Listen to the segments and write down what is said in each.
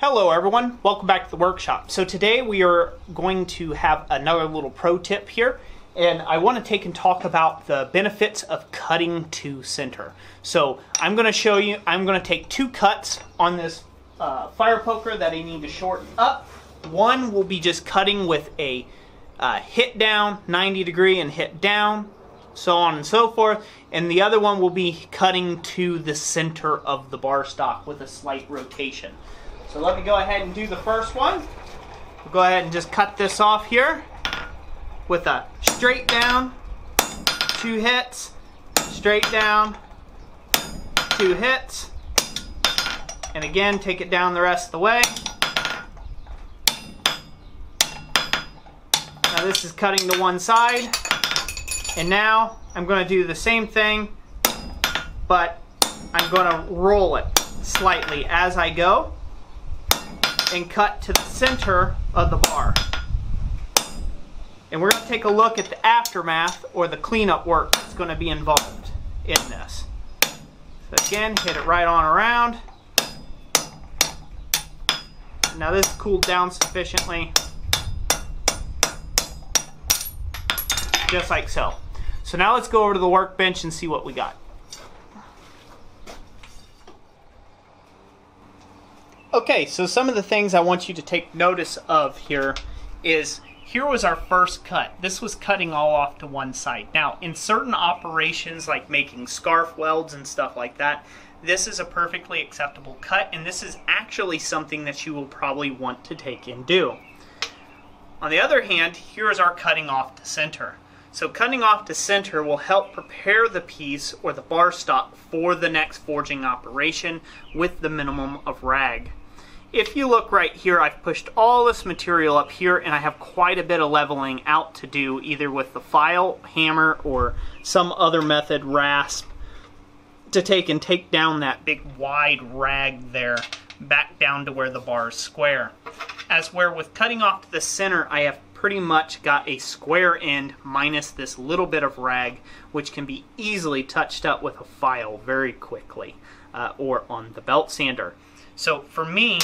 Hello everyone, welcome back to the workshop. So today we are going to have another little pro tip here, and I want to take and talk about the benefits of cutting to center. So I'm going to show you, I'm going to take two cuts on this fire poker that I need to shorten up. One will be just cutting with a hit down, 90 degree and hit down, so on and so forth. And the other one will be cutting to the center of the bar stock with a slight rotation. So let me go ahead and do the first one. We'll go ahead and just cut this off here with a straight down, 2 hits, straight down, 2 hits, and again take it down the rest of the way. Now this is cutting to one side, and now I'm going to do the same thing, but I'm going to roll it slightly as I go and cut to the center of the bar. And we're going to take a look at the aftermath or the cleanup work that's going to be involved in this. So again, hit it right on around. Now this is cooled down sufficiently, just like so. So now let's go over to the workbench and see what we got. Okay, so some of the things I want you to take notice of here is, here was our first cut. This was cutting all off to one side. Now, in certain operations like making scarf welds and stuff like that, this is a perfectly acceptable cut, and this is actually something that you will probably want to take and do. On the other hand, here is our cutting off to center. So cutting off to center will help prepare the piece or the bar stock for the next forging operation with the minimum of rag. If you look right here, I've pushed all this material up here, and I have quite a bit of leveling out to do, either with the file, hammer, or some other method, rasp, to take down that big wide rag there back down to where the bar is square. As where with cutting off to the center, I have pretty much got a square end minus this little bit of rag, which can be easily touched up with a file very quickly, or on the belt sander. So for me,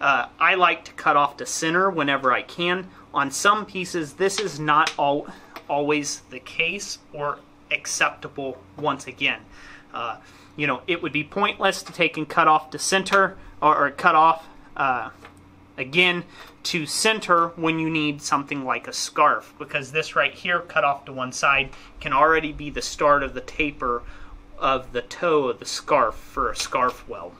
I like to cut off to center whenever I can. On some pieces, this is not always the case or acceptable once again. You know, it would be pointless to take and cut off to center, or cut off again to center when you need something like a scarf, because this right here, cut off to one side, can already be the start of the taper of the toe of the scarf for a scarf weld.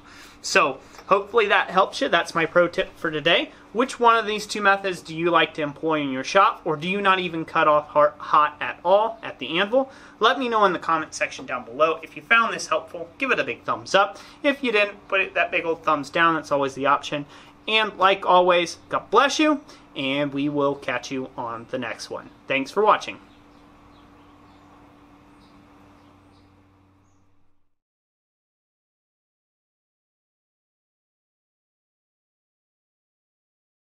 So hopefully that helps you. That's my pro tip for today. Which one of these two methods do you like to employ in your shop, or do you not even cut off hot at all at the anvil? Let me know in the comment section down below. If you found this helpful, give it a big thumbs up. If you didn't, put it that big old thumbs down. That's always the option. And like always, God bless you, and we will catch you on the next one. Thanks for watching.